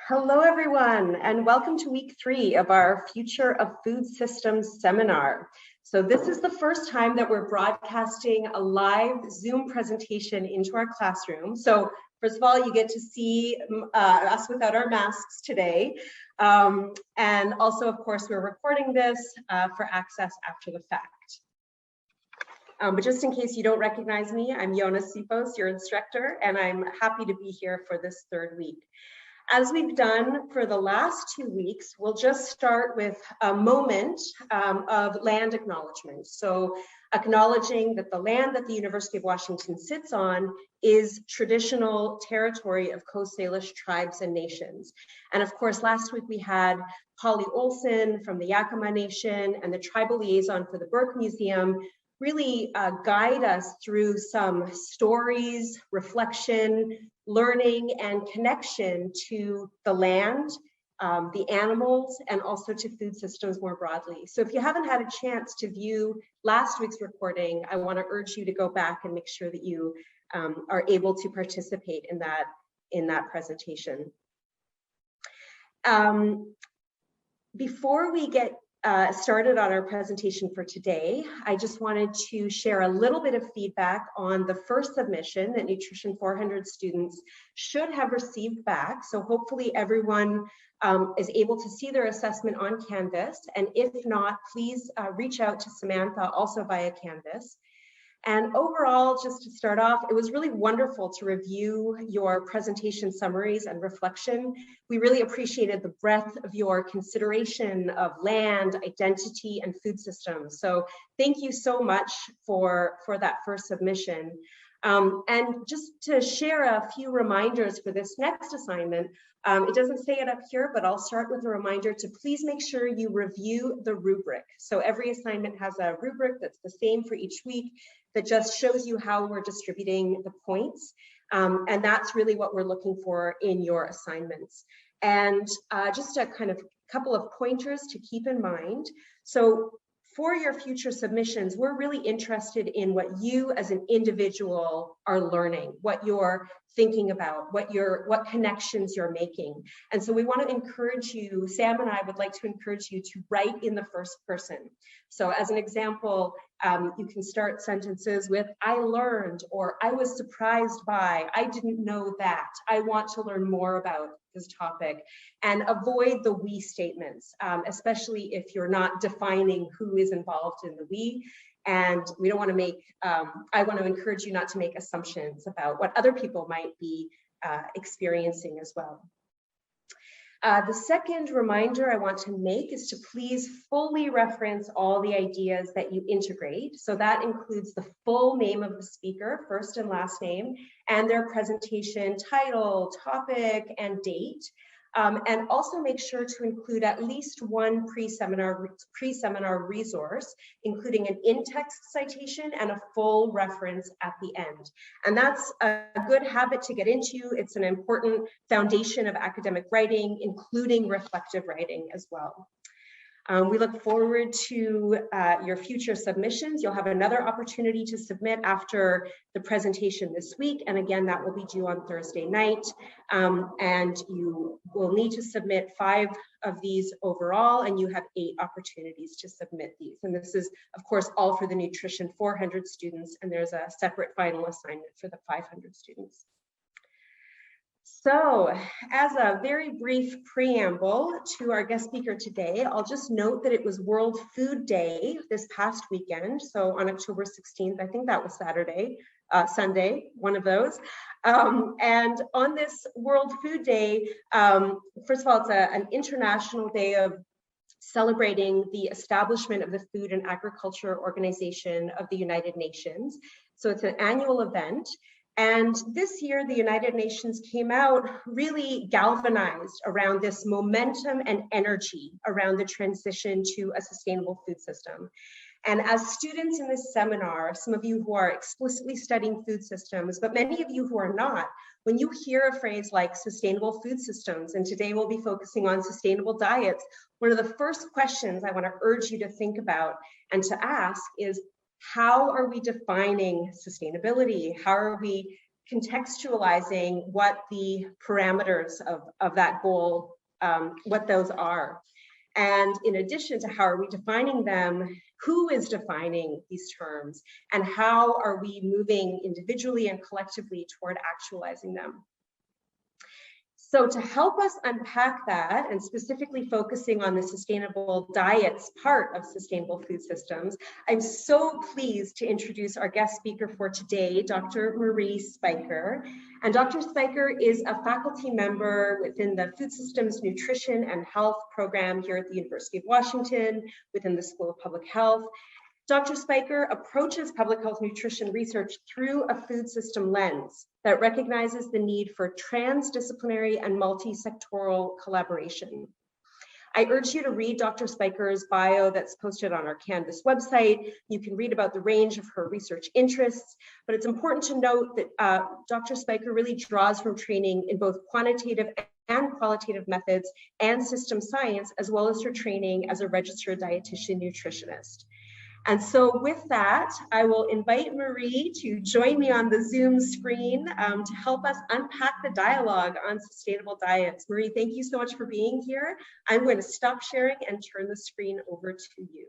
Hello, everyone, and welcome to week 3 of our Future of Food Systems seminar. So this is the first time that we're broadcasting a live Zoom presentation into our classroom. So first of all, you get to see us without our masks today. And also, of course, we're recording this for access after the fact. But just in case you don't recognize me, I'm Yona Sipos, your instructor, and I'm happy to be here for this third week. As we've done for the last 2 weeks, we'll just start with a moment of land acknowledgement. So acknowledging that the land that the University of Washington sits on is traditional territory of Coast Salish tribes and nations. And of course, last week we had Polly Olson from the Yakama Nation and the tribal liaison for the Burke Museum really guide us through some stories, reflection, learning, and connection to the land, the animals, and also to food systems more broadly. So if you haven't had a chance to view last week's recording, I want to urge you to go back and make sure that you are able to participate in that presentation. Before we get started on our presentation for today, I just wanted to share a little bit of feedback on the first submission that Nutrition 400 students should have received back. So hopefully everyone is able to see their assessment on Canvas. And if not, please reach out to Samantha also via Canvas. And overall, just to start off, it was really wonderful to review your presentation summaries and reflection. We really appreciated the breadth of your consideration of land, identity, and food systems. So thank you so much for that first submission. And just to share a few reminders for this next assignment, it doesn't say it up here, but I'll start with a reminder to please make sure you review the rubric. So every assignment has a rubric that's the same for each week that just shows you how we're distributing the points. And that's really what we're looking for in your assignments. And just a kind of couple of pointers to keep in mind. So for your future submissions, we're really interested in what you as an individual are learning, what you're thinking about, what connections you're making. And so we want to encourage you, Sam and I would like to encourage you to write in the first person. So as an example, you can start sentences with, I learned, or I was surprised by, I didn't know that, I want to learn more about this topic, and avoid the we statements, especially if you're not defining who is involved in the we. And we don't want to make, I want to encourage you not to make assumptions about what other people might be experiencing as well. The second reminder I want to make is to please fully reference all the ideas that you integrate. So that includes the full name of the speaker, first and last name, and their presentation title, topic, and date. And also make sure to include at least one pre-seminar resource, including an in-text citation and a full reference at the end. And that's a good habit to get into. It's an important foundation of academic writing, including reflective writing as well. We look forward to your future submissions. You'll have another opportunity to submit after the presentation this week. And again, that will be due on Thursday night. And you will need to submit 5 of these overall, and you have 8 opportunities to submit these. And this is, of course, all for the Nutrition 400 students, and there's a separate final assignment for the 500 students. So, as a very brief preamble to our guest speaker today, I'll just note that it was World Food Day this past weekend. So on October 16th, I think that was Sunday, one of those. And on this World Food Day, first of all, it's an international day of celebrating the establishment of the Food and Agriculture Organization of the United Nations. So it's an annual event. And this year, the United Nations came out really galvanized around this momentum and energy around the transition to a sustainable food system. And as students in this seminar, some of you who are explicitly studying food systems, but many of you who are not, when you hear a phrase like sustainable food systems, and today we'll be focusing on sustainable diets, one of the first questions I want to urge you to think about and to ask is, how are we defining sustainability? How are we contextualizing what the parameters of that goal, what those are. And in addition to how are we defining them, who is defining these terms, and how are we moving individually and collectively toward actualizing them? So to help us unpack that, and specifically focusing on the sustainable diets part of sustainable food systems, I'm so pleased to introduce our guest speaker for today, Dr. Marie Spiker. And Dr. Spiker is a faculty member within the Food Systems Nutrition and Health program here at the University of Washington, within the School of Public Health. Dr. Spiker approaches public health nutrition research through a food system lens that recognizes the need for transdisciplinary and multi-sectoral collaboration. I urge you to read Dr. Spiker's bio that's posted on our Canvas website. You can read about the range of her research interests, but it's important to note that Dr. Spiker really draws from training in both quantitative and qualitative methods and system science, as well as her training as a registered dietitian nutritionist. And so with that, I will invite Marie to join me on the Zoom screen to help us unpack the dialogue on sustainable diets. Marie, thank you so much for being here. I'm going to stop sharing and turn the screen over to you.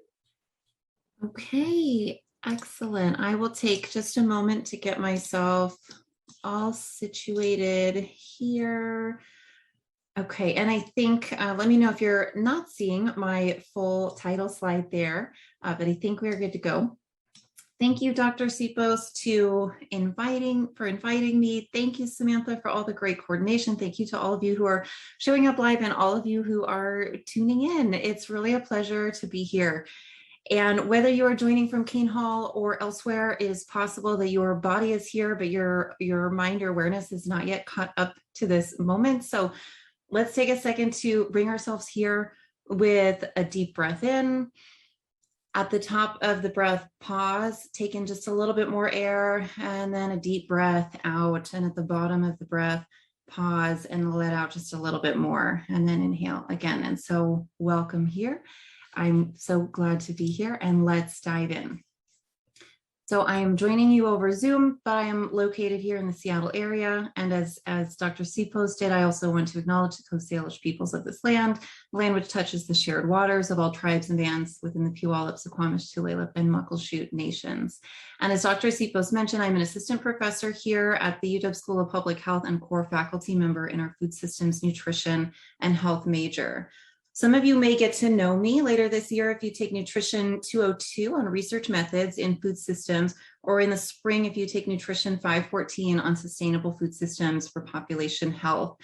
Okay, excellent. I will take just a moment to get myself all situated here. Okay, and I think, let me know if you're not seeing my full title slide there, but I think we're good to go. Thank you, Dr. Sipos, for inviting me. Thank you, Samantha, for all the great coordination. Thank you to all of you who are showing up live and all of you who are tuning in. It's really a pleasure to be here. And whether you are joining from Kane Hall or elsewhere, it is possible that your body is here, but your mind or awareness is not yet caught up to this moment. So let's take a second to bring ourselves here with a deep breath in. At the top of the breath, pause, take in just a little bit more air, and then a deep breath out. And at the bottom of the breath, pause and let out just a little bit more, and then inhale again. And so welcome here. I'm so glad to be here, and let's dive in. So I am joining you over Zoom, but I am located here in the Seattle area. And as Dr. Sipos did, I also want to acknowledge the Coast Salish peoples of this land, the land which touches the shared waters of all tribes and bands within the Puyallup, Suquamish, Tulalip, and Muckleshoot nations. And as Dr. Sipos mentioned, I'm an assistant professor here at the UW School of Public Health and core faculty member in our Food Systems Nutrition and Health major. Some of you may get to know me later this year if you take Nutrition 202 on research methods in food systems, or in the spring if you take Nutrition 514 on sustainable food systems for population health.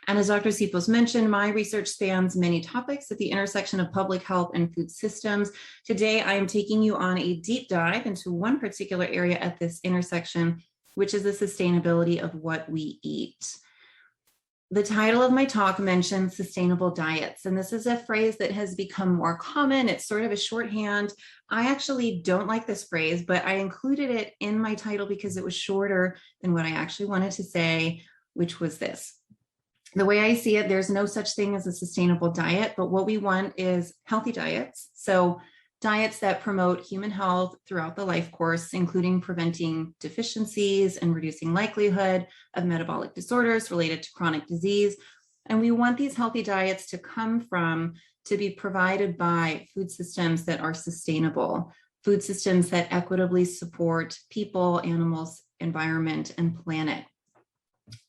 And as Dr. Sipos mentioned, my research spans many topics at the intersection of public health and food systems. Today, I am taking you on a deep dive into one particular area at this intersection, which is the sustainability of what we eat. The title of my talk mentions sustainable diets, and this is a phrase that has become more common. It's sort of a shorthand. I actually don't like this phrase, but I included it in my title because it was shorter than what I actually wanted to say, which was this. The way I see it, there's no such thing as a sustainable diet, but what we want is healthy diets. So diets that promote human health throughout the life course, including preventing deficiencies and reducing likelihood of metabolic disorders related to chronic disease. And we want these healthy diets to be provided by food systems that are sustainable, food systems that equitably support people, animals, environment, and planet.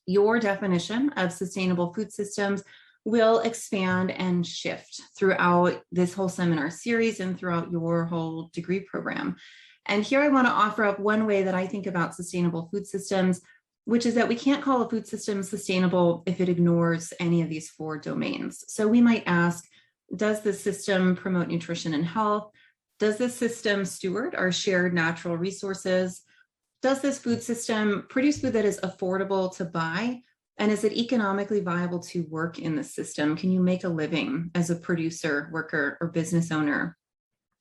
Your definition of sustainable food systems will expand and shift throughout this whole seminar series and throughout your whole degree program. And here I want to offer up one way that I think about sustainable food systems, which is that we can't call a food system sustainable if it ignores any of these four domains. So we might ask, does the system promote nutrition and health? Does the system steward our shared natural resources? Does this food system produce food that is affordable to buy? And is it economically viable to work in the system? Can you make a living as a producer, worker, or business owner?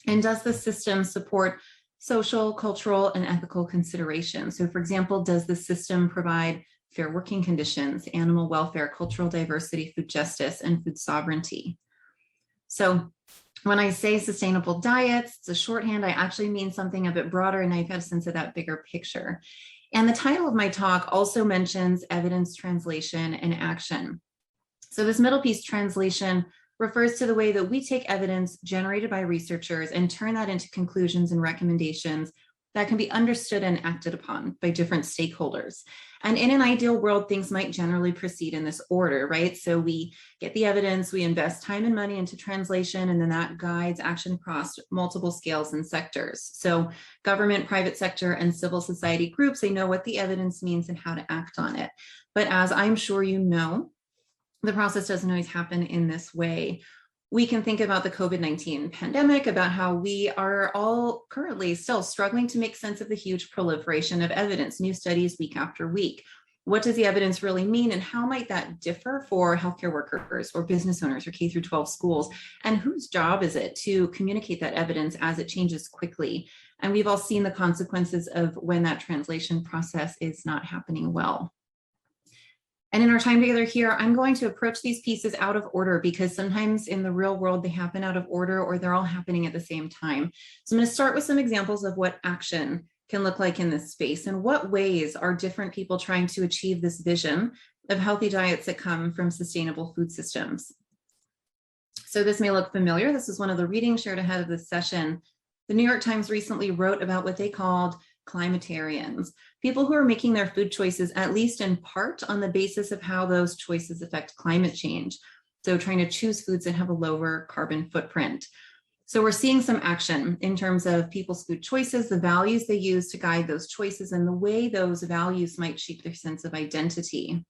And does the system support social, cultural, and ethical considerations? So for example, does the system provide fair working conditions, animal welfare, cultural diversity, food justice, and food sovereignty? So when I say sustainable diets, it's a shorthand. I actually mean something a bit broader, and I've got a sense of that bigger picture. And the title of my talk also mentions evidence translation and action. So this middle piece, translation, refers to the way that we take evidence generated by researchers and turn that into conclusions and recommendations that can be understood and acted upon by different stakeholders. And in an ideal world, things might generally proceed in this order, right? So we get the evidence, we invest time and money into translation, and then that guides action across multiple scales and sectors. So government, private sector, and civil society groups, they know what the evidence means and how to act on it. But as I'm sure you know, the process doesn't always happen in this way. We can think about the COVID-19 pandemic, about how we are all currently still struggling to make sense of the huge proliferation of evidence, new studies week after week. What does the evidence really mean, and how might that differ for healthcare workers or business owners or K-12 schools? And whose job is it to communicate that evidence as it changes quickly? And we've all seen the consequences of when that translation process is not happening well. And in our time together here, I'm going to approach these pieces out of order because sometimes in the real world, they happen out of order or they're all happening at the same time. So I'm going to start with some examples of what action can look like in this space and what ways are different people trying to achieve this vision of healthy diets that come from sustainable food systems. So this may look familiar. This is one of the readings shared ahead of this session. The New York Times recently wrote about what they called climatarians, people who are making their food choices, at least in part, on the basis of how those choices affect climate change. So trying to choose foods that have a lower carbon footprint. So we're seeing some action in terms of people's food choices, the values they use to guide those choices, and the way those values might shape their sense of identity.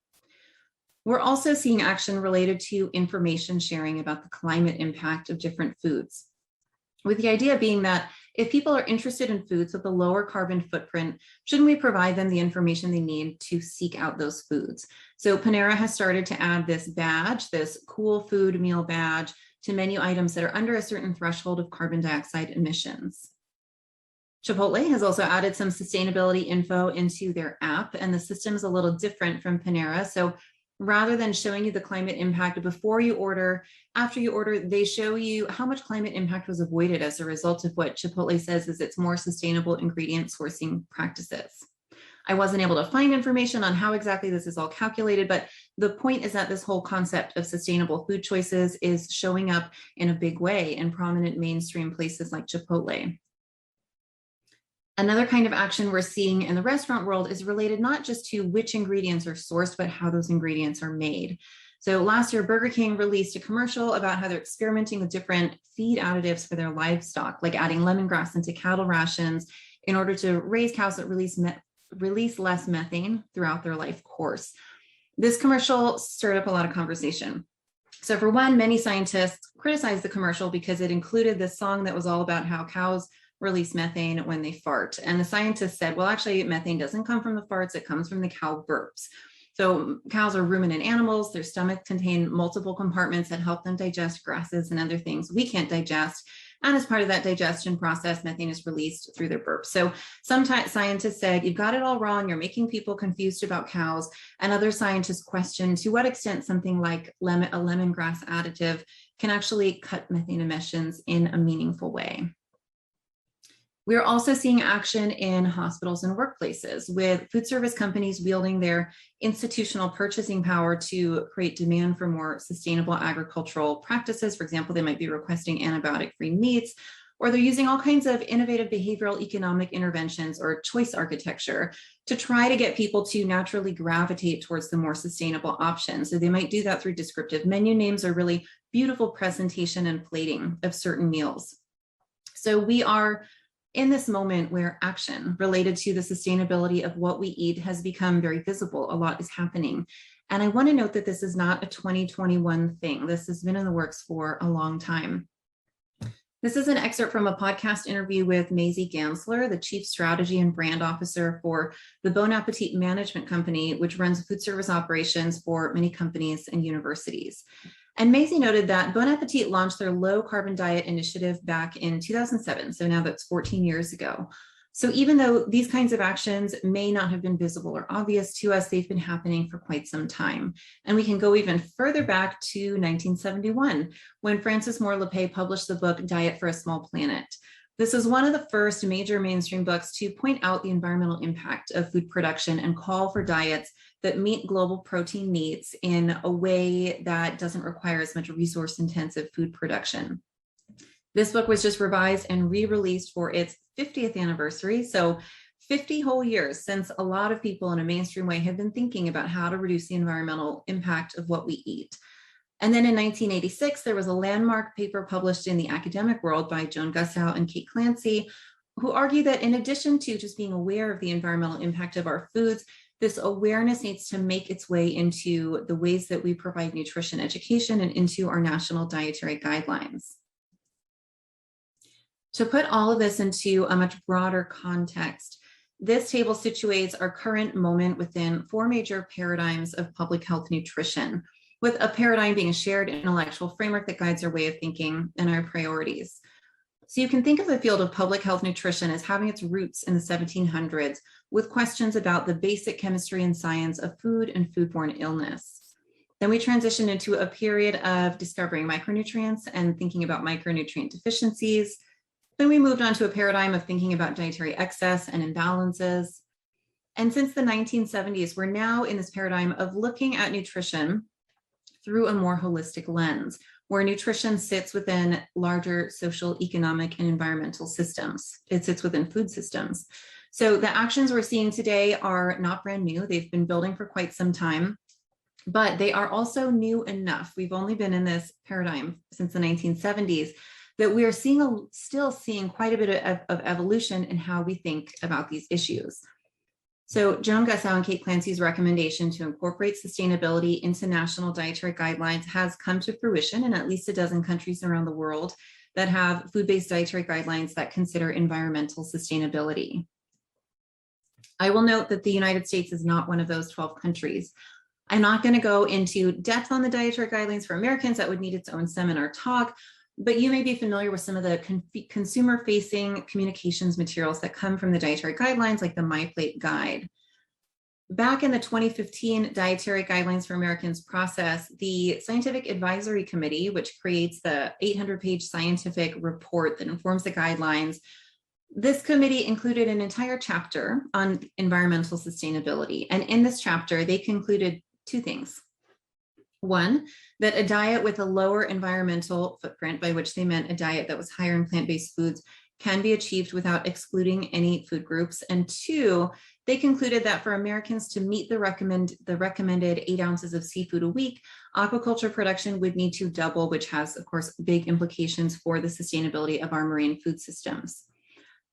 We're also seeing action related to information sharing about the climate impact of different foods, with the idea being that if people are interested in foods with a lower carbon footprint, shouldn't we provide them the information they need to seek out those foods? So Panera has started to add this badge, this cool food meal badge, to menu items that are under a certain threshold of carbon dioxide emissions. Chipotle has also added some sustainability info into their app, and the system is a little different from Panera. So rather than showing you the climate impact before you order, after you order, they show you how much climate impact was avoided as a result of what Chipotle says is its more sustainable ingredient sourcing practices. I wasn't able to find information on how exactly this is all calculated, but the point is that this whole concept of sustainable food choices is showing up in a big way in prominent mainstream places like Chipotle. Another kind of action we're seeing in the restaurant world is related not just to which ingredients are sourced, but how those ingredients are made. So last year, Burger King released a commercial about how they're experimenting with different feed additives for their livestock, like adding lemongrass into cattle rations in order to raise cows that release less methane throughout their life course. This commercial stirred up a lot of conversation. So for one, many scientists criticized the commercial because it included this song that was all about how cows release methane when they fart. And the scientists said, well, actually, methane doesn't come from the farts, it comes from the cow burps. So cows are ruminant animals. Their stomachs contain multiple compartments that help them digest grasses and other things we can't digest. And as part of that digestion process, methane is released through their burps. So sometimes scientists said, you've got it all wrong. You're making people confused about cows. And other scientists questioned to what extent something like a lemongrass additive can actually cut methane emissions in a meaningful way. We're also seeing action in hospitals and workplaces, with food service companies wielding their institutional purchasing power to create demand for more sustainable agricultural practices. For example, they might be requesting antibiotic-free meats, or they're using all kinds of innovative behavioral economic interventions or choice architecture to try to get people to naturally gravitate towards the more sustainable options. So they might do that through descriptive menu names or really beautiful presentation and plating of certain meals. So we are in this moment where action related to the sustainability of what we eat has become very visible. A lot is happening. And I want to note that this is not a 2021 thing. This has been in the works for a long time. This is an excerpt from a podcast interview with Maisie Gansler, the Chief Strategy and Brand Officer for the Bon Appetit Management Company, which runs food service operations for many companies and universities. And Maisie noted that Bon Appetit launched their low carbon diet initiative back in 2007. So now that's 14 years ago. So even though these kinds of actions may not have been visible or obvious to us, they've been happening for quite some time. And we can go even further back to 1971, when Frances Moore Lappé published the book Diet for a Small Planet, This is one of the first major mainstream books to point out the environmental impact of food production and call for diets that meet global protein needs in a way that doesn't require as much resource-intensive food production. This book was just revised and re-released for its 50th anniversary. So 50 whole years since a lot of people in a mainstream way have been thinking about how to reduce the environmental impact of what we eat. And then in 1986, there was a landmark paper published in the academic world by Joan Gussow and Kate Clancy, who argue that in addition to just being aware of the environmental impact of our foods, this awareness needs to make its way into the ways that we provide nutrition education and into our national dietary guidelines. To put all of this into a much broader context, this table situates our current moment within 4 major paradigms of public health nutrition, with a paradigm being a shared intellectual framework that guides our way of thinking and our priorities. So you can think of the field of public health nutrition as having its roots in the 1700s, with questions about the basic chemistry and science of food and foodborne illness. Then we transitioned into a period of discovering micronutrients and thinking about micronutrient deficiencies. Then we moved on to a paradigm of thinking about dietary excess and imbalances. And since the 1970s, we're now in this paradigm of looking at nutrition through a more holistic lens, where nutrition sits within larger social, economic, and environmental systems. It sits within food systems. So the actions we're seeing today are not brand new. They've been building for quite some time, but they are also new enough. We've only been in this paradigm since the 1970s that we are still seeing quite a bit of evolution in how we think about these issues. So Joan Gussow and Kate Clancy's recommendation to incorporate sustainability into national dietary guidelines has come to fruition in at least a dozen countries around the world that have food-based dietary guidelines that consider environmental sustainability. I will note that the United States is not one of those 12 countries. I'm not going to go into depth on the dietary guidelines for Americans. That would need its own seminar talk, but you may be familiar with some of the consumer-facing communications materials that come from the dietary guidelines, like the MyPlate Guide. Back in the 2015 Dietary Guidelines for Americans process, the Scientific Advisory Committee, which creates the 800-page scientific report that informs the guidelines, this committee included an entire chapter on environmental sustainability. And in this chapter, they concluded 2 things. One, that a diet with a lower environmental footprint, by which they meant a diet that was higher in plant-based foods, can be achieved without excluding any food groups. And 2, they concluded that for Americans to meet the recommended 8 ounces of seafood a week, aquaculture production would need to double, which has, of course, big implications for the sustainability of our marine food systems.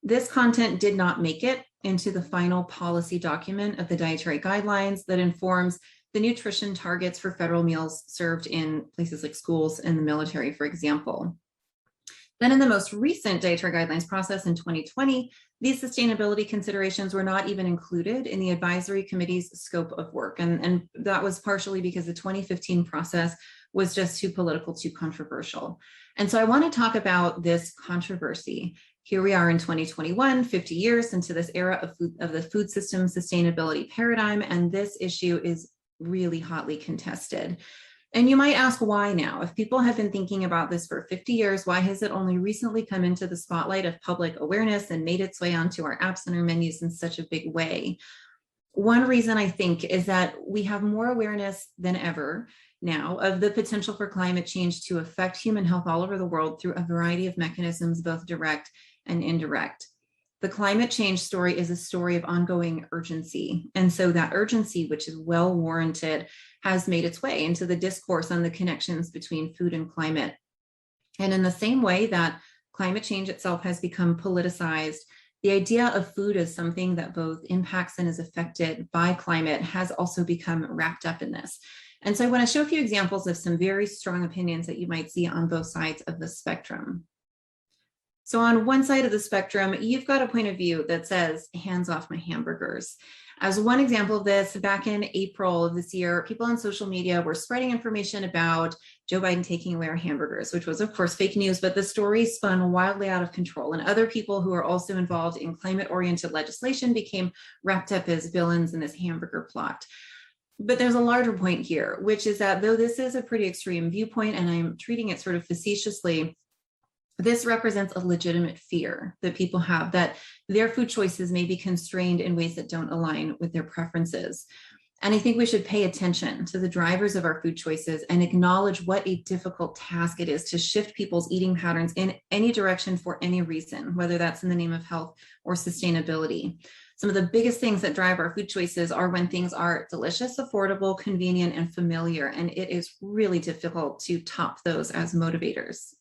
This content did not make it into the final policy document of the dietary guidelines that informs the nutrition targets for federal meals served in places like schools and the military, for example. Then in the most recent dietary guidelines process in 2020, these sustainability considerations were not even included in the advisory committee's scope of work. And that was partially because the 2015 process was just too political, too controversial. And so I want to talk about this controversy. Here we are in 2021, 50 years into this era of the food system sustainability paradigm, and this issue is really hotly contested. And you might ask, why now? If people have been thinking about this for 50 years, why has it only recently come into the spotlight of public awareness and made its way onto our apps and our menus in such a big way? One reason, I think, is that we have more awareness than ever now of the potential for climate change to affect human health all over the world through a variety of mechanisms, both direct and indirect. The climate change story is a story of ongoing urgency. And so that urgency, which is well warranted, has made its way into the discourse on the connections between food and climate. And in the same way that climate change itself has become politicized, the idea of food as something that both impacts and is affected by climate has also become wrapped up in this. And so I want to show a few examples of some very strong opinions that you might see on both sides of the spectrum. So on one side of the spectrum, you've got a point of view that says, hands off my hamburgers. As one example of this, back in April of this year, people on social media were spreading information about Joe Biden taking away our hamburgers, which was, of course, fake news, but the story spun wildly out of control. And other people who are also involved in climate-oriented legislation became wrapped up as villains in this hamburger plot. But there's a larger point here, which is that though this is a pretty extreme viewpoint, and I'm treating it sort of facetiously, This represents a legitimate fear that people have that their food choices may be constrained in ways that don't align with their preferences. And I think we should pay attention to the drivers of our food choices and acknowledge what a difficult task it is to shift people's eating patterns in any direction for any reason, whether that's in the name of health or sustainability. Some of the biggest things that drive our food choices are when things are delicious, affordable, convenient, and familiar. And it is really difficult to top those as motivators.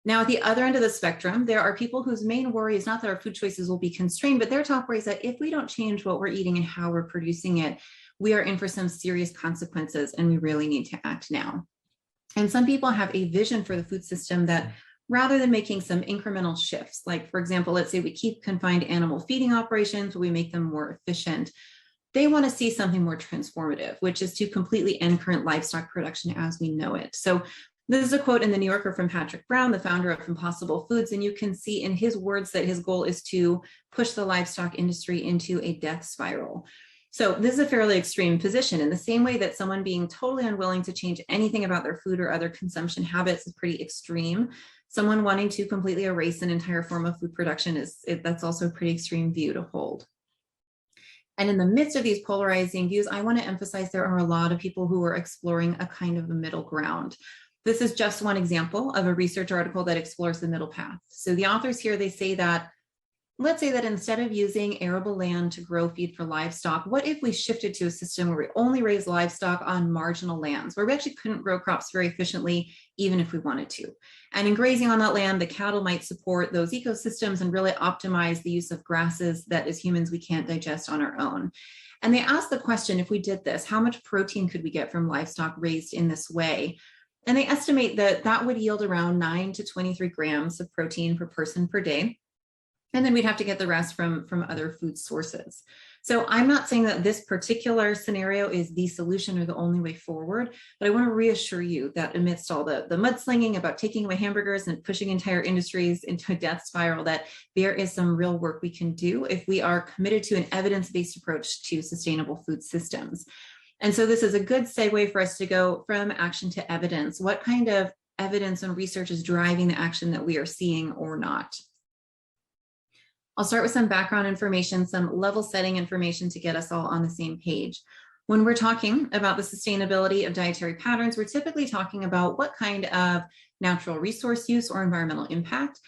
Now, at the other end of the spectrum, there are people whose main worry is not that our food choices will be constrained, but their top worry is that if we don't change what we're eating and how we're producing it, we are in for some serious consequences and we really need to act now. And some people have a vision for the food system that rather than making some incremental shifts, like for example, let's say we keep confined animal feeding operations, but we make them more efficient. They want to see something more transformative, which is to completely end current livestock production as we know it. So this is a quote in the New Yorker from Patrick Brown, the founder of Impossible Foods, and you can see in his words that his goal is to push the livestock industry into a death spiral. So this is a fairly extreme position. In the same way that someone being totally unwilling to change anything about their food or other consumption habits is pretty extreme, someone wanting to completely erase an entire form of food production that's also a pretty extreme view to hold. And in the midst of these polarizing views, I want to emphasize there are a lot of people who are exploring a kind of a middle ground. This is just one example of a research article that explores the middle path. So the authors here, they say that, let's say that instead of using arable land to grow feed for livestock, what if we shifted to a system where we only raise livestock on marginal lands, where we actually couldn't grow crops very efficiently, even if we wanted to. And in grazing on that land, the cattle might support those ecosystems and really optimize the use of grasses that as humans we can't digest on our own. And they asked the question, if we did this, how much protein could we get from livestock raised in this way? And they estimate that that would yield around 9 to 23 grams of protein per person per day. And then we'd have to get the rest from other food sources. So I'm not saying that this particular scenario is the solution or the only way forward, but I want to reassure you that amidst all the mudslinging about taking away hamburgers and pushing entire industries into a death spiral, that there is some real work we can do if we are committed to an evidence-based approach to sustainable food systems. And so this is a good segue for us to go from action to evidence. What kind of evidence and research is driving the action that we are seeing or not? I'll start with some background information, some level setting information to get us all on the same page. When we're talking about the sustainability of dietary patterns, we're typically talking about what kind of natural resource use or environmental impact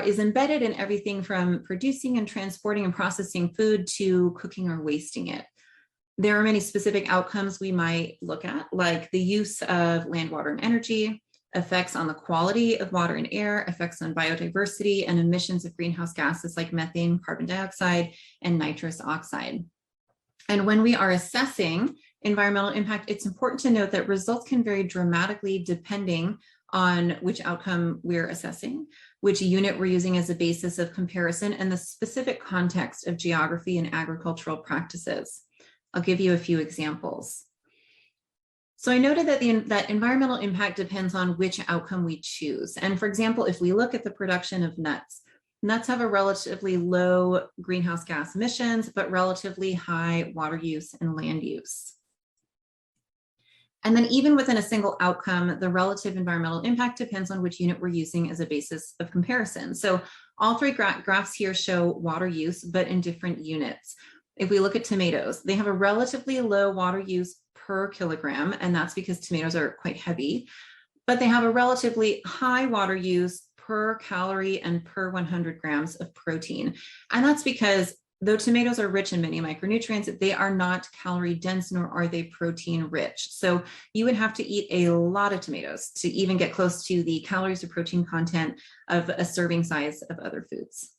is embedded in everything from producing and transporting and processing food to cooking or wasting it. There are many specific outcomes we might look at, like the use of land, water, and energy, effects on the quality of water and air, effects on biodiversity, and emissions of greenhouse gases like methane, carbon dioxide, and nitrous oxide. And when we are assessing environmental impact, it's important to note that results can vary dramatically depending on which outcome we're assessing, which unit we're using as a basis of comparison, and the specific context of geography and agricultural practices. I'll give you a few examples. So I noted that that environmental impact depends on which outcome we choose. And for example, if we look at the production of nuts have a relatively low greenhouse gas emissions, but relatively high water use and land use. And then even within a single outcome, the relative environmental impact depends on which unit we're using as a basis of comparison. So all three graphs here show water use, but in different units. If we look at tomatoes, they have a relatively low water use per kilogram, and that's because tomatoes are quite heavy, but they have a relatively high water use per calorie and per 100 grams of protein. And that's because though tomatoes are rich in many micronutrients, they are not calorie dense, nor are they protein rich. So you would have to eat a lot of tomatoes to even get close to the calories or protein content of a serving size of other foods.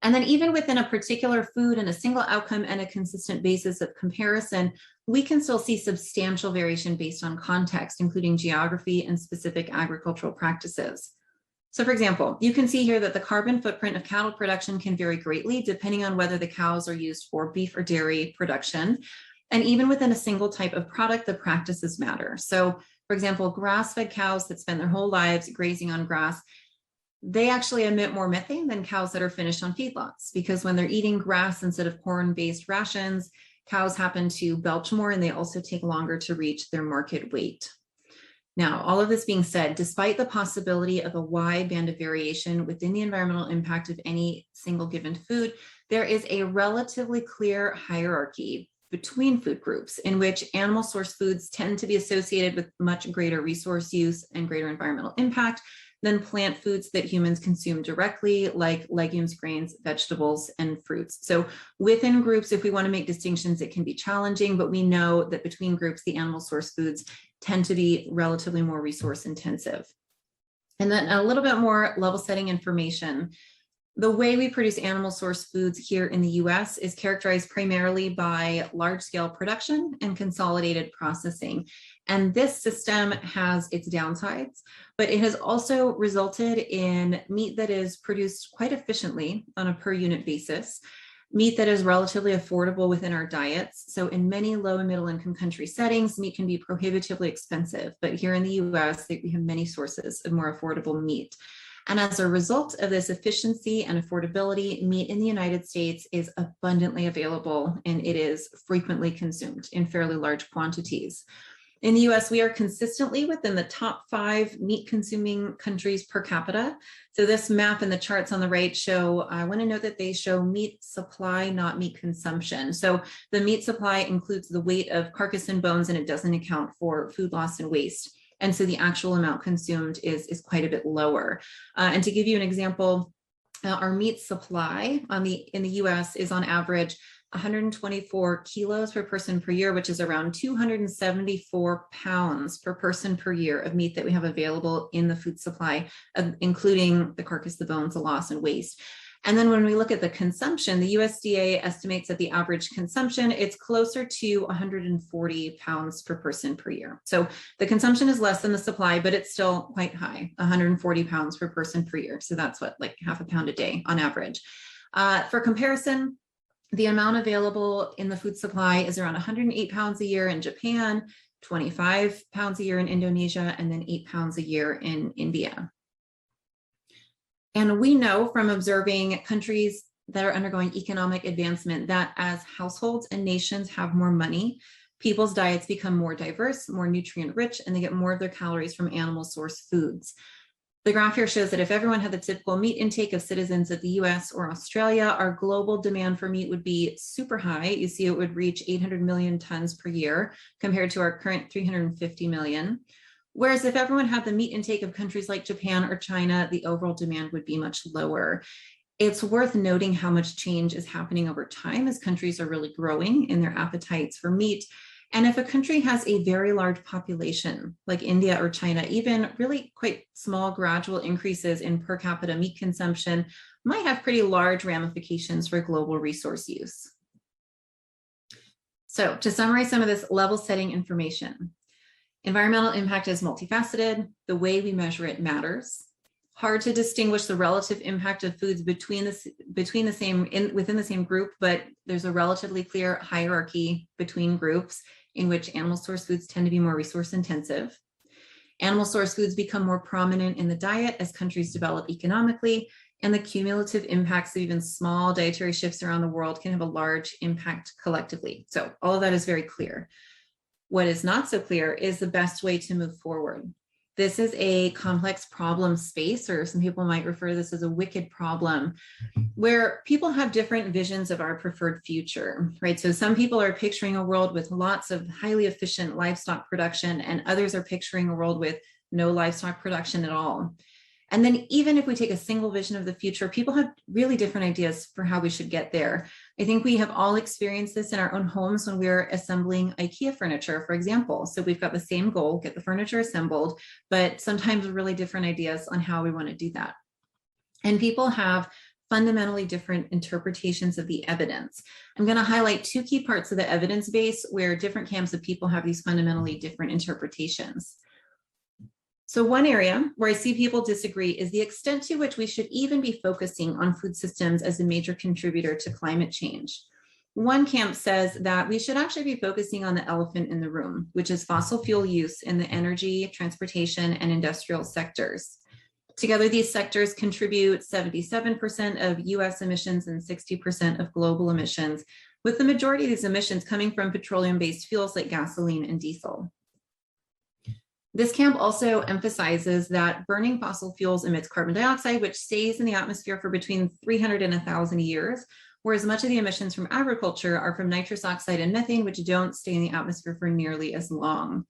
And then even within a particular food and a single outcome and a consistent basis of comparison, we can still see substantial variation based on context, including geography and specific agricultural practices. So for example, you can see here that the carbon footprint of cattle production can vary greatly depending on whether the cows are used for beef or dairy production. And even within a single type of product, the practices matter. So for example, grass-fed cows that spend their whole lives grazing on grass, they actually emit more methane than cows that are finished on feedlots, because when they're eating grass instead of corn-based rations, cows happen to belch more and they also take longer to reach their market weight. Now, all of this being said, despite the possibility of a wide band of variation within the environmental impact of any single given food, there is a relatively clear hierarchy between food groups in which animal source foods tend to be associated with much greater resource use and greater environmental impact than plant foods that humans consume directly, like legumes, grains, vegetables, and fruits. So within groups, if we want to make distinctions, it can be challenging, but we know that between groups, the animal source foods tend to be relatively more resource intensive. And then a little bit more level setting information. The way we produce animal source foods here in the US is characterized primarily by large scale production and consolidated processing. And this system has its downsides, but it has also resulted in meat that is produced quite efficiently on a per unit basis, meat that is relatively affordable within our diets. So in many low and middle income country settings, meat can be prohibitively expensive, but here in the US, we have many sources of more affordable meat. And as a result of this efficiency and affordability, meat in the United States is abundantly available and it is frequently consumed in fairly large quantities. In the US, we are consistently within the top 5 meat consuming countries per capita. So this map and the charts on the right show, I want to note that they show meat supply, not meat consumption. So the meat supply includes the weight of carcass and bones, and it doesn't account for food loss and waste. And so the actual amount consumed is quite a bit lower. And to give you an example, our meat supply in the US is on average 124 kilos per person per year, which is around 274 pounds per person per year of meat that we have available in the food supply, including the carcass, the bones, the loss, and waste. And then when we look at the consumption, the USDA estimates that the average consumption, it's closer to 140 pounds per person per year. So the consumption is less than the supply, but it's still quite high, 140 pounds per person per year. So that's what, like half a pound a day on average. For comparison, the amount available in the food supply is around 108 pounds a year in Japan, 25 pounds a year in Indonesia, and then 8 pounds a year in India. And we know from observing countries that are undergoing economic advancement that as households and nations have more money, people's diets become more diverse, more nutrient rich, and they get more of their calories from animal source foods. The graph here shows that if everyone had the typical meat intake of citizens of the US or Australia, our global demand for meat would be super high. You see it would reach 800 million tons per year compared to our current 350 million. Whereas if everyone had the meat intake of countries like Japan or China, the overall demand would be much lower. It's worth noting how much change is happening over time as countries are really growing in their appetites for meat. And if a country has a very large population, like India or China, even really quite small gradual increases in per capita meat consumption might have pretty large ramifications for global resource use. So to summarize some of this level setting information, environmental impact is multifaceted. The way we measure it matters. Hard to distinguish the relative impact of foods within the same group, but there's a relatively clear hierarchy between groups in which animal source foods tend to be more resource intensive. Animal source foods become more prominent in the diet as countries develop economically, and the cumulative impacts of even small dietary shifts around the world can have a large impact collectively. So all of that is very clear. What is not so clear is the best way to move forward. This is a complex problem space, or some people might refer to this as a wicked problem, where people have different visions of our preferred future, right? So some people are picturing a world with lots of highly efficient livestock production, and others are picturing a world with no livestock production at all. And then even if we take a single vision of the future, people have really different ideas for how we should get there. I think we have all experienced this in our own homes when we're assembling IKEA furniture, for example. So we've got the same goal, get the furniture assembled, but sometimes really different ideas on how we want to do that. And people have fundamentally different interpretations of the evidence. I'm going to highlight 2 key parts of the evidence base where different camps of people have these fundamentally different interpretations. So one area where I see people disagree is the extent to which we should even be focusing on food systems as a major contributor to climate change. One camp says that we should actually be focusing on the elephant in the room, which is fossil fuel use in the energy, transportation, and industrial sectors. Together, these sectors contribute 77% of US emissions and 60% of global emissions, with the majority of these emissions coming from petroleum-based fuels like gasoline and diesel. This camp also emphasizes that burning fossil fuels emits carbon dioxide, which stays in the atmosphere for between 300 and 1,000 years, whereas much of the emissions from agriculture are from nitrous oxide and methane, which don't stay in the atmosphere for nearly as long.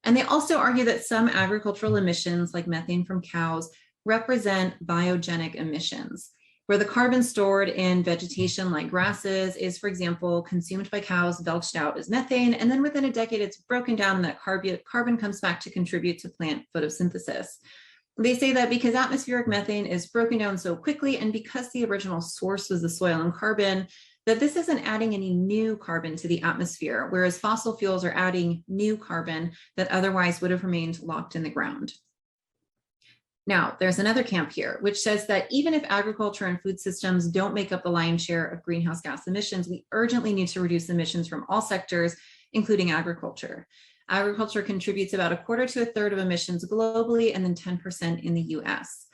And they also argue that some agricultural emissions, like methane from cows, represent biogenic emissions, where the carbon stored in vegetation like grasses is, for example, consumed by cows, belched out as methane, and then within a decade it's broken down and that carbon comes back to contribute to plant photosynthesis. They say that because atmospheric methane is broken down so quickly and because the original source was the soil and carbon, that this isn't adding any new carbon to the atmosphere, whereas fossil fuels are adding new carbon that otherwise would have remained locked in the ground. Now, there's another camp here, which says that even if agriculture and food systems don't make up the lion's share of greenhouse gas emissions, we urgently need to reduce emissions from all sectors, including agriculture. Agriculture contributes about 1/4 to 1/3 of emissions globally, and then 10% in the US.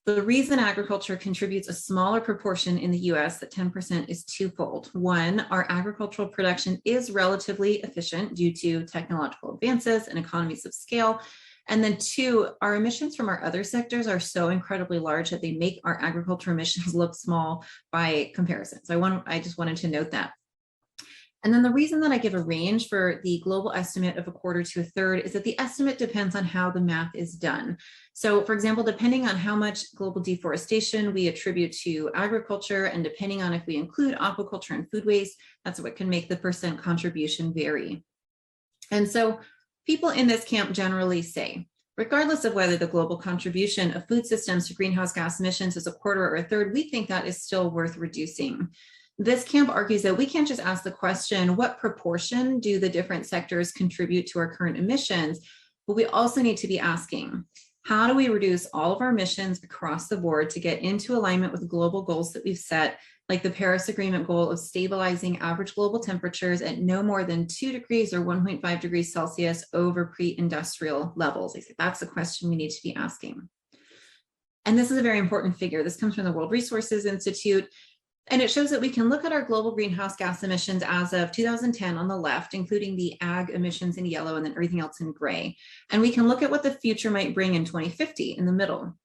The reason agriculture contributes a smaller proportion in the US, that 10%, is twofold. One, our agricultural production is relatively efficient due to technological advances and economies of scale. And then two, our emissions from our other sectors are so incredibly large that they make our agriculture emissions look small by comparison. So I just wanted to note that. And then the reason that I give a range for the global estimate of 1/4 to 1/3 is that the estimate depends on how the math is done. So for example, depending on how much global deforestation we attribute to agriculture, and depending on if we include aquaculture and food waste, that's what can make the percent contribution vary. And so people in this camp generally say, regardless of whether the global contribution of food systems to greenhouse gas emissions is 1/4 or 1/3, we think that is still worth reducing. This camp argues that we can't just ask the question, what proportion do the different sectors contribute to our current emissions? But we also need to be asking, how do we reduce all of our emissions across the board to get into alignment with global goals that we've set, like the Paris Agreement goal of stabilizing average global temperatures at no more than 2 degrees or 1.5 degrees Celsius over pre-industrial levels? I say that's the question we need to be asking. And this is a very important figure. This comes from the World Resources Institute. And it shows that we can look at our global greenhouse gas emissions as of 2010 on the left, including the ag emissions in yellow and then everything else in gray. And we can look at what the future might bring in 2050 in the middle,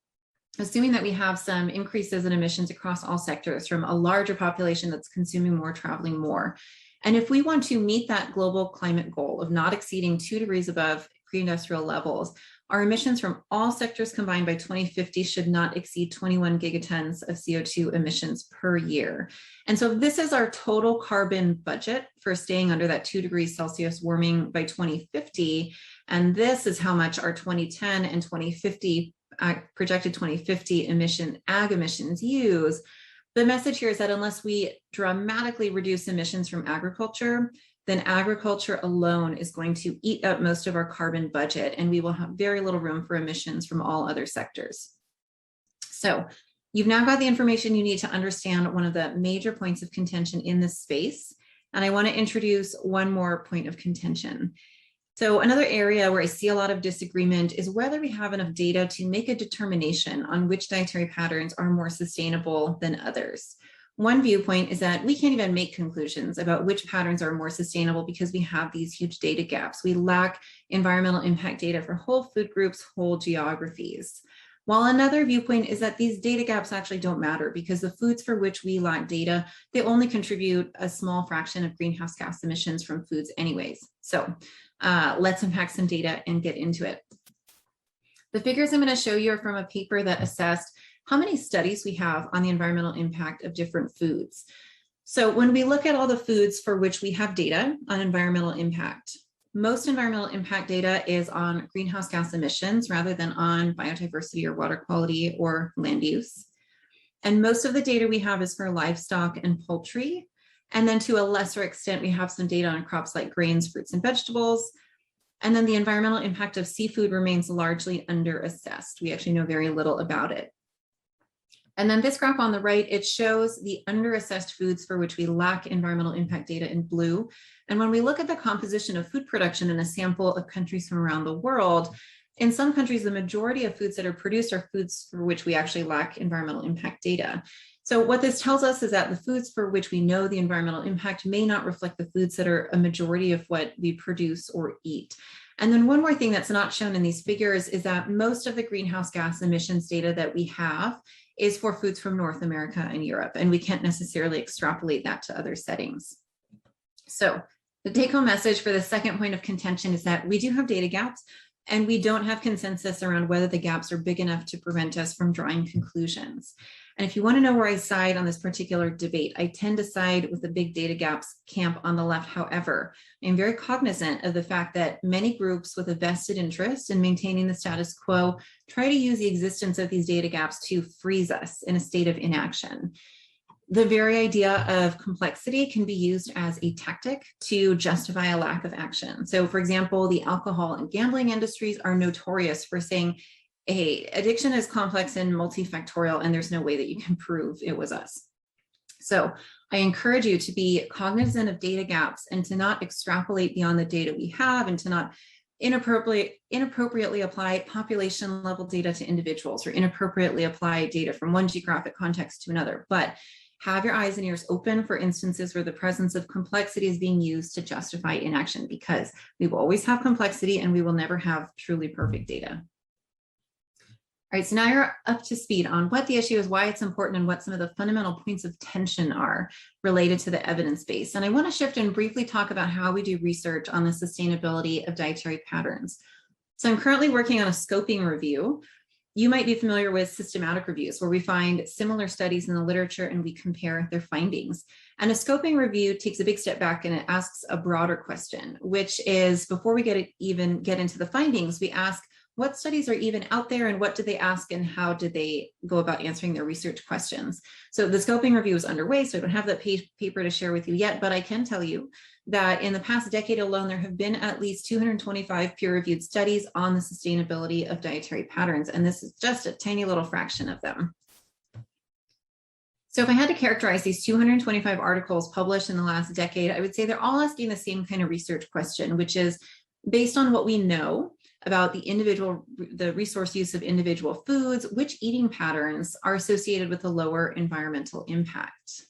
assuming that we have some increases in emissions across all sectors from a larger population that's consuming more, traveling more. And if we want to meet that global climate goal of not exceeding 2 degrees above pre-industrial levels, our emissions from all sectors combined by 2050 should not exceed 21 gigatons of CO2 emissions per year. And so this is our total carbon budget for staying under that 2 degrees Celsius warming by 2050. And this is how much our 2010 and 2050 projected 2050 ag emissions use. The message here is that unless we dramatically reduce emissions from agriculture, then agriculture alone is going to eat up most of our carbon budget, and we will have very little room for emissions from all other sectors. So you've now got the information you need to understand one of the major points of contention in this space. And I want to introduce one more point of contention. So another area where I see a lot of disagreement is whether we have enough data to make a determination on which dietary patterns are more sustainable than others. One viewpoint is that we can't even make conclusions about which patterns are more sustainable because we have these huge data gaps. We lack environmental impact data for whole food groups, whole geographies. While another viewpoint is that these data gaps actually don't matter because the foods for which we lack data, they only contribute a small fraction of greenhouse gas emissions from foods anyways. So let's unpack some data and get into it. The figures I'm going to show you are from a paper that assessed how many studies we have on the environmental impact of different foods. So when we look at all the foods for which we have data on environmental impact, most environmental impact data is on greenhouse gas emissions rather than on biodiversity or water quality or land use. And most of the data we have is for livestock and poultry. And then to a lesser extent, we have some data on crops like grains, fruits, and vegetables. And then the environmental impact of seafood remains largely underassessed. We actually know very little about it. And then this graph on the right, it shows the underassessed foods for which we lack environmental impact data in blue. And when we look at the composition of food production in a sample of countries from around the world, in some countries, the majority of foods that are produced are foods for which we actually lack environmental impact data. So what this tells us is that the foods for which we know the environmental impact may not reflect the foods that are a majority of what we produce or eat. And then one more thing that's not shown in these figures is that most of the greenhouse gas emissions data that we have is for foods from North America and Europe, and we can't necessarily extrapolate that to other settings. So the take-home message for the second point of contention is that we do have data gaps, and we don't have consensus around whether the gaps are big enough to prevent us from drawing conclusions. And if you want to know where I side on this particular debate, I tend to side with the big data gaps camp on the left. However, I'm very cognizant of the fact that many groups with a vested interest in maintaining the status quo try to use the existence of these data gaps to freeze us in a state of inaction. The very idea of complexity can be used as a tactic to justify a lack of action. So for example, the alcohol and gambling industries are notorious for saying, hey, addiction is complex and multifactorial, and there's no way that you can prove it was us. So I encourage you to be cognizant of data gaps and to not extrapolate beyond the data we have, and to not inappropriately apply population level data to individuals, or inappropriately apply data from one geographic context to another. But have your eyes and ears open for instances where the presence of complexity is being used to justify inaction, because we will always have complexity and we will never have truly perfect data. All right, so now you're up to speed on what the issue is, why it's important, and what some of the fundamental points of tension are related to the evidence base. And I want to shift and briefly talk about how we do research on the sustainability of dietary patterns. So I'm currently working on a scoping review. You might be familiar with systematic reviews, where we find similar studies in the literature and we compare their findings. And a scoping review takes a big step back and it asks a broader question, which is, before we even get into the findings, we ask, what studies are even out there, and what do they ask, and how do they go about answering their research questions? So the scoping review is underway, so I don't have that paper to share with you yet, but I can tell you that in the past decade alone, there have been at least 225 peer-reviewed studies on the sustainability of dietary patterns, and this is just a tiny little fraction of them. So if I had to characterize these 225 articles published in the last decade, I would say they're all asking the same kind of research question, which is, based on what we know about the resource use of individual foods, which eating patterns are associated with a lower environmental impact?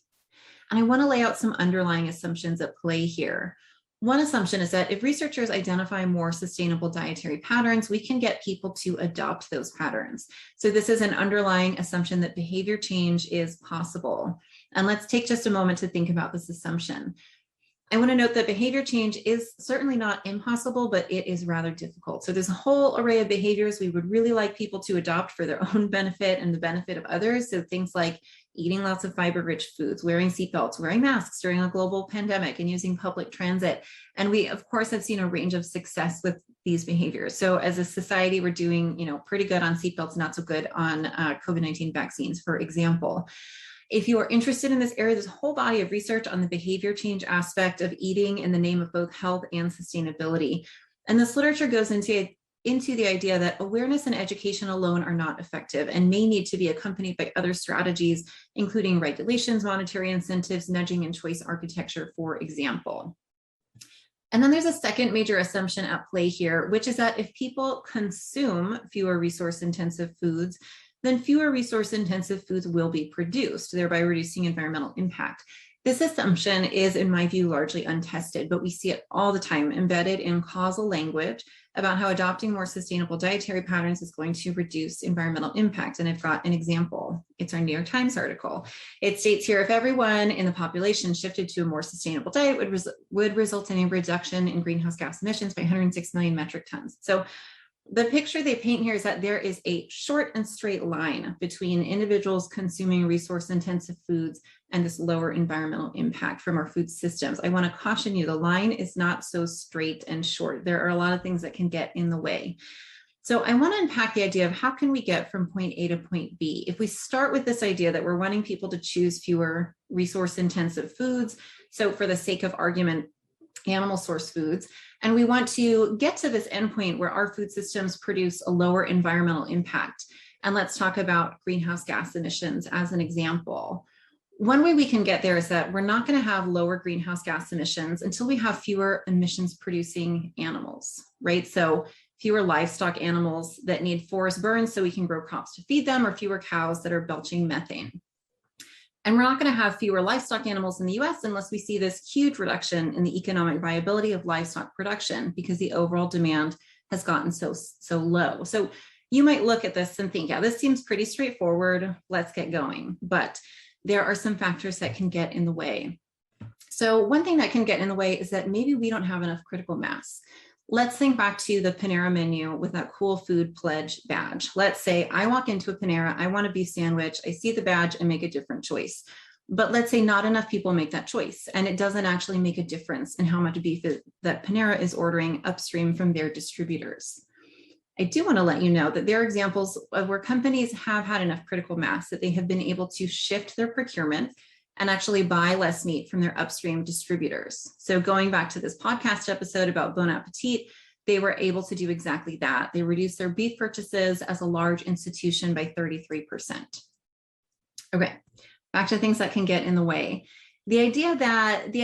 And I want to lay out some underlying assumptions at play here. One assumption is that if researchers identify more sustainable dietary patterns, we can get people to adopt those patterns. So this is an underlying assumption that behavior change is possible. And let's take just a moment to think about this assumption. I want to note that behavior change is certainly not impossible, but it is rather difficult. So there's a whole array of behaviors we would really like people to adopt for their own benefit and the benefit of others. So things like eating lots of fiber-rich foods, wearing seatbelts, wearing masks during a global pandemic, and using public transit. And we, of course, have seen a range of success with these behaviors. So as a society, we're doing, pretty good on seatbelts, not so good on COVID-19 vaccines, for example. If you are interested in this area, there's a whole body of research on the behavior change aspect of eating in the name of both health and sustainability. And this literature goes into the idea that awareness and education alone are not effective and may need to be accompanied by other strategies, including regulations, monetary incentives, nudging, and choice architecture, for example. And then there's a second major assumption at play here, which is that if people consume fewer resource-intensive foods, then fewer resource-intensive foods will be produced, thereby reducing environmental impact. This assumption is, in my view, largely untested, but we see it all the time embedded in causal language about how adopting more sustainable dietary patterns is going to reduce environmental impact. And I've got an example. It's our New York Times article. It states here, if everyone in the population shifted to a more sustainable diet, would result in a reduction in greenhouse gas emissions by 106 million metric tons. So the picture they paint here is that there is a short and straight line between individuals consuming resource-intensive foods and this lower environmental impact from our food systems. I want to caution you, the line is not so straight and short. There are a lot of things that can get in the way. So I want to unpack the idea of how can we get from point A to point B. If we start with this idea that we're wanting people to choose fewer resource-intensive foods, so for the sake of argument, animal source foods, and we want to get to this endpoint where our food systems produce a lower environmental impact. And let's talk about greenhouse gas emissions as an example. One way we can get there is that we're not going to have lower greenhouse gas emissions until we have fewer emissions producing animals, right? So fewer livestock animals that need forest burns so we can grow crops to feed them, or fewer cows that are belching methane. And we're not going to have fewer livestock animals in the US unless we see this huge reduction in the economic viability of livestock production, because the overall demand has gotten so low. So you might look at this and think, yeah, this seems pretty straightforward. Let's get going. But there are some factors that can get in the way. So one thing that can get in the way is that maybe we don't have enough critical mass. Let's think back to the Panera menu with that cool food pledge badge. Let's say I walk into a Panera, I want a beef sandwich, I see the badge and make a different choice. But let's say not enough people make that choice, and it doesn't actually make a difference in how much beef that Panera is ordering upstream from their distributors. I do want to let you know that there are examples of where companies have had enough critical mass that they have been able to shift their procurement and actually buy less meat from their upstream distributors. So going back to this podcast episode about Bon Appetit, they were able to do exactly that. They reduced their beef purchases as a large institution by 33%. Okay, back to things that can get in the way. The idea that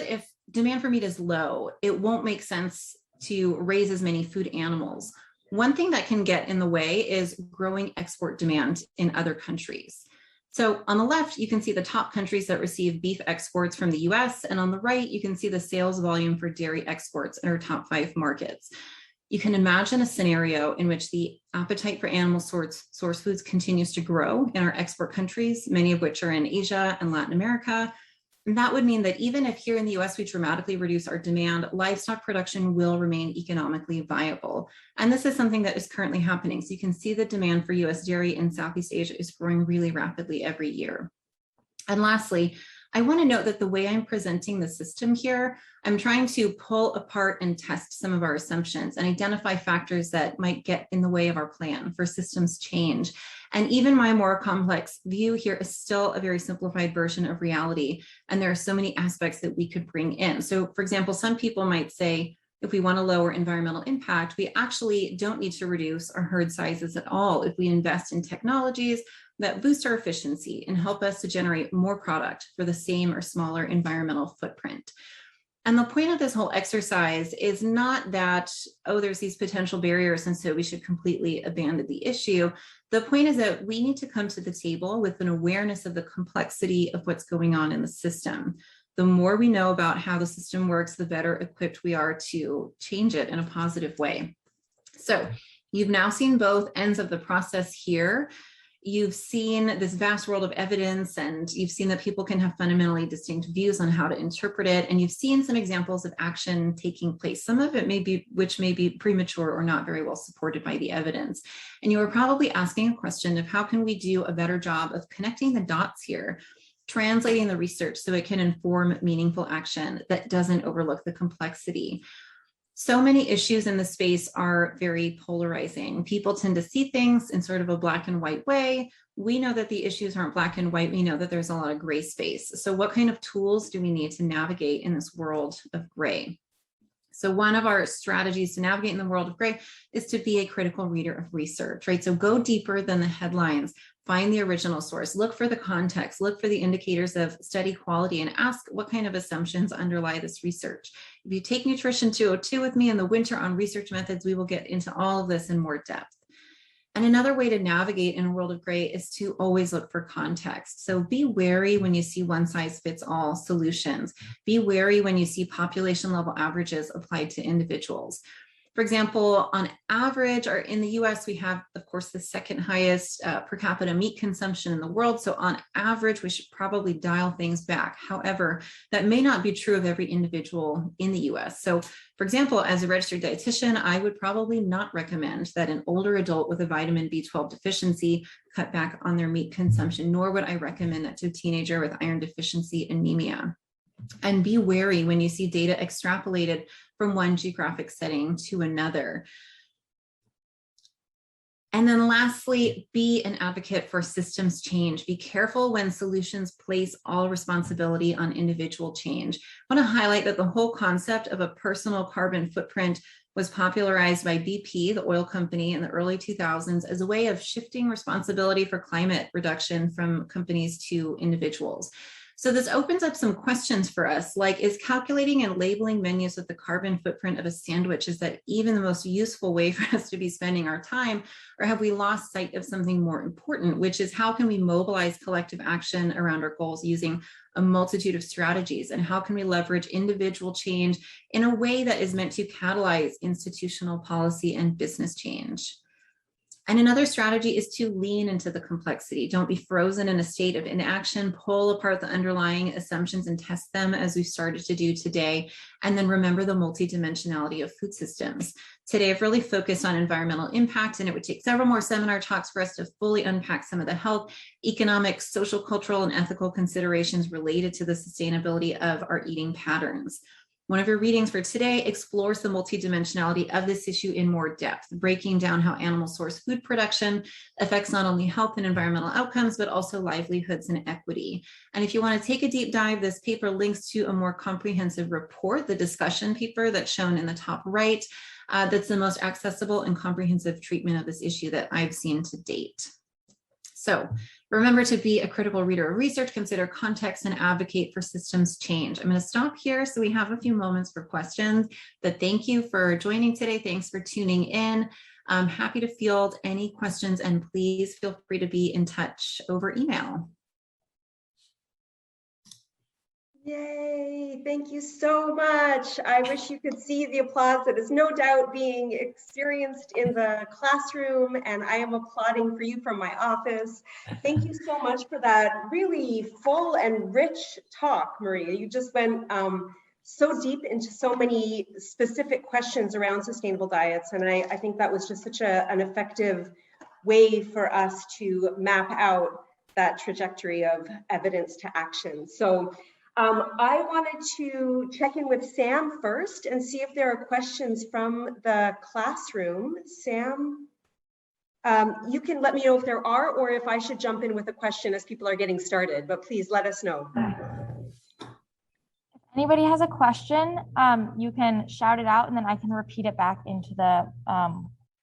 if demand for meat is low, it won't make sense to raise as many food animals. One thing that can get in the way is growing export demand in other countries. So on the left, you can see the top countries that receive beef exports from the US, and on the right, you can see the sales volume for dairy exports in our top 5 markets. You can imagine a scenario in which the appetite for animal source foods continues to grow in our export countries, many of which are in Asia and Latin America. And that would mean that even if here in the US we dramatically reduce our demand, livestock production will remain economically viable. And this is something that is currently happening. So you can see the demand for US dairy in Southeast Asia is growing really rapidly every year. And lastly, I want to note that the way I'm presenting the system here, I'm trying to pull apart and test some of our assumptions and identify factors that might get in the way of our plan for systems change. And even my more complex view here is still a very simplified version of reality. And there are so many aspects that we could bring in. So for example, some people might say, if we want to lower environmental impact, we actually don't need to reduce our herd sizes at all if we invest in technologies that boost our efficiency and help us to generate more product for the same or smaller environmental footprint. And the point of this whole exercise is not that, oh, there's these potential barriers and so we should completely abandon the issue. The point is that we need to come to the table with an awareness of the complexity of what's going on in the system. The more we know about how the system works, the better equipped we are to change it in a positive way. So you've now seen both ends of the process here. You've seen this vast world of evidence, and you've seen that people can have fundamentally distinct views on how to interpret it. And you've seen some examples of action taking place. Some of it may be premature or not very well supported by the evidence. And you are probably asking a question of how can we do a better job of connecting the dots here, translating the research so it can inform meaningful action that doesn't overlook the complexity. So many issues in the space are very polarizing. People tend to see things in sort of a black and white way. We know that the issues aren't black and white. We know that there's a lot of gray space. So what kind of tools do we need to navigate in this world of gray? So one of our strategies to navigate in the world of gray is to be a critical reader of research, right? So go deeper than the headlines, find the original source, look for the context, look for the indicators of study quality, and ask what kind of assumptions underlie this research. If you take Nutrition 202 with me in the winter on research methods, we will get into all of this in more depth. And another way to navigate in a world of gray is to always look for context. So be wary when you see one size fits all solutions. Be wary when you see population level averages applied to individuals. For example, on average, or in the US, we have, of course, the second highest per capita meat consumption in the world. So on average, we should probably dial things back. However, that may not be true of every individual in the US. So for example, as a registered dietitian, I would probably not recommend that an older adult with a vitamin B12 deficiency cut back on their meat consumption, nor would I recommend that to a teenager with iron deficiency anemia. And be wary when you see data extrapolated from one geographic setting to another. And then lastly, be an advocate for systems change. Be careful when solutions place all responsibility on individual change. I want to highlight that the whole concept of a personal carbon footprint was popularized by BP, the oil company, in the early 2000s as a way of shifting responsibility for climate reduction from companies to individuals. So this opens up some questions for us, like, is calculating and labeling menus with the carbon footprint of a sandwich, is that even the most useful way for us to be spending our time? Or have we lost sight of something more important, which is how can we mobilize collective action around our goals using a multitude of strategies? And how can we leverage individual change in a way that is meant to catalyze institutional policy and business change? And another strategy is to lean into the complexity. Don't be frozen in a state of inaction. Pull apart the underlying assumptions and test them, as we've started to do today. And then remember the multidimensionality of food systems. Today, I've really focused on environmental impact, and it would take several more seminar talks for us to fully unpack some of the health, economic, social, cultural, and ethical considerations related to the sustainability of our eating patterns. One of your readings for today explores the multidimensionality of this issue in more depth, breaking down how animal source food production affects not only health and environmental outcomes, but also livelihoods and equity. And if you want to take a deep dive, this paper links to a more comprehensive report, the discussion paper that's shown in the top right, that's the most accessible and comprehensive treatment of this issue that I've seen to date. So remember to be a critical reader of research, consider context, and advocate for systems change. I'm going to stop here so we have a few moments for questions, but thank you for joining today. Thanks for tuning in. I'm happy to field any questions, and please feel free to be in touch over email. Yay, thank you so much. I wish you could see the applause that is no doubt being experienced in the classroom, and I am applauding for you from my office. Thank you so much for that really full and rich talk, Maria. You just went so deep into so many specific questions around sustainable diets, and I think that was just such an effective way for us to map out that trajectory of evidence to action. So I wanted to check in with Sam first and see if there are questions from the classroom. Sam, you can let me know if there are, or if I should jump in with a question as people are getting started, but please let us know. If anybody has a question, you can shout it out and then I can repeat it back into the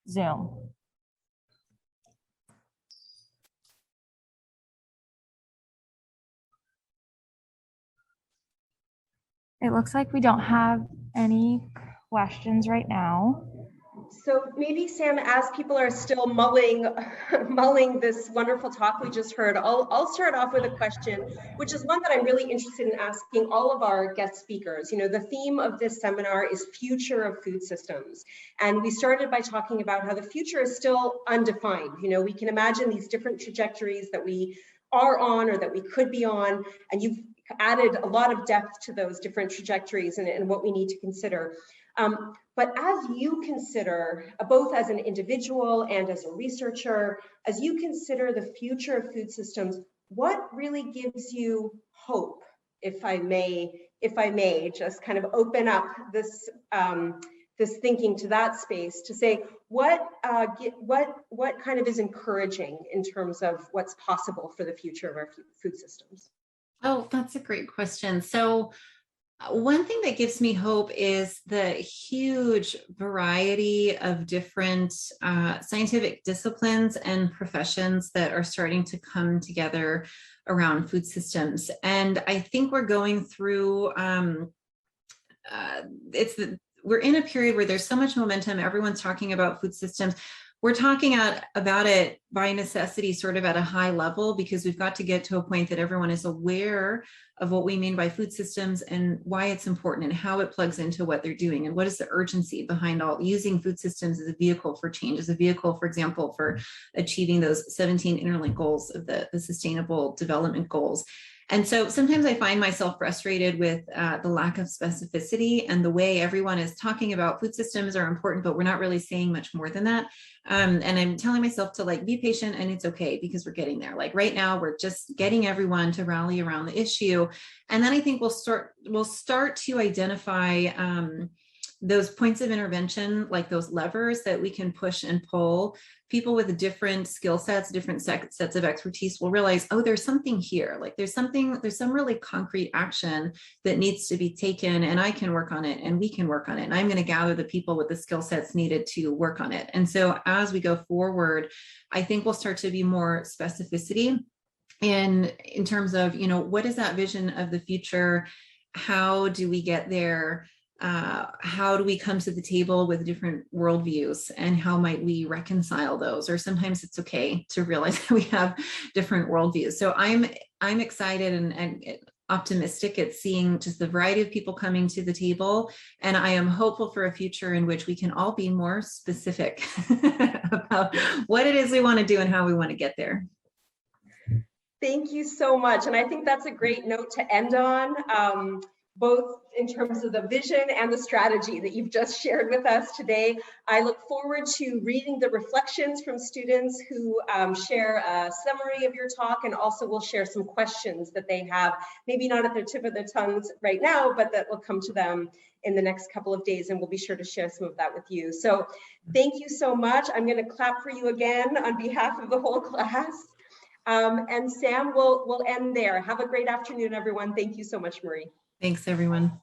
Zoom. It looks like we don't have any questions right now. So maybe, Sam, as people are still mulling this wonderful talk we just heard, I'll start off with a question, which is one that I'm really interested in asking all of our guest speakers. You know, the theme of this seminar is future of food systems. And we started by talking about how the future is still undefined. You know, we can imagine these different trajectories that we are on or that we could be on, and you've added a lot of depth to those different trajectories and what we need to consider. But as you consider, both as an individual and as a researcher, as you consider the future of food systems, what really gives you hope, if I may just kind of open up this this thinking to that space to say, what kind of is encouraging in terms of what's possible for the future of our food systems? Oh, that's a great question. So one thing that gives me hope is the huge variety of different scientific disciplines and professions that are starting to come together around food systems. And I think we're going through, we're in a period where there's so much momentum. Everyone's talking about food systems. We're talking about it by necessity, sort of at a high level, because we've got to get to a point that everyone is aware of what we mean by food systems and why it's important and how it plugs into what they're doing and what is the urgency behind all using food systems as a vehicle for change, as a vehicle, for example, for achieving those 17 interlinked goals of the Sustainable Development Goals. And so sometimes I find myself frustrated with the lack of specificity and the way everyone is talking about food systems are important, but we're not really saying much more than that. And I'm telling myself to be patient, and it's okay because we're getting there. Like right now, we're just getting everyone to rally around the issue. And then I think we'll start to identify those points of intervention, like those levers that we can push and pull. People with different skill sets, different sets of expertise will realize, oh, there's something here. Like there's some really concrete action that needs to be taken, and I can work on it and we can work on it. And I'm going to gather the people with the skill sets needed to work on it. And so as we go forward, I think we'll start to be more specificity in terms of, you know, what is that vision of the future? How do we get there? How do we come to the table with different worldviews, and how might we reconcile those? Or sometimes it's okay to realize that we have different worldviews. So I'm excited and optimistic at seeing just the variety of people coming to the table. And I am hopeful for a future in which we can all be more specific about what it is we want to do and how we want to get there. Thank you so much. And I think that's a great note to end on, both in terms of the vision and the strategy that you've just shared with us today. I look forward to reading the reflections from students who share a summary of your talk, and also will share some questions that they have, maybe not at the tip of their tongues right now, but that will come to them in the next couple of days, and we'll be sure to share some of that with you. So thank you so much. I'm going to clap for you again on behalf of the whole class. And Sam, we'll end there. Have a great afternoon, everyone. Thank you so much, Marie. Thanks, everyone.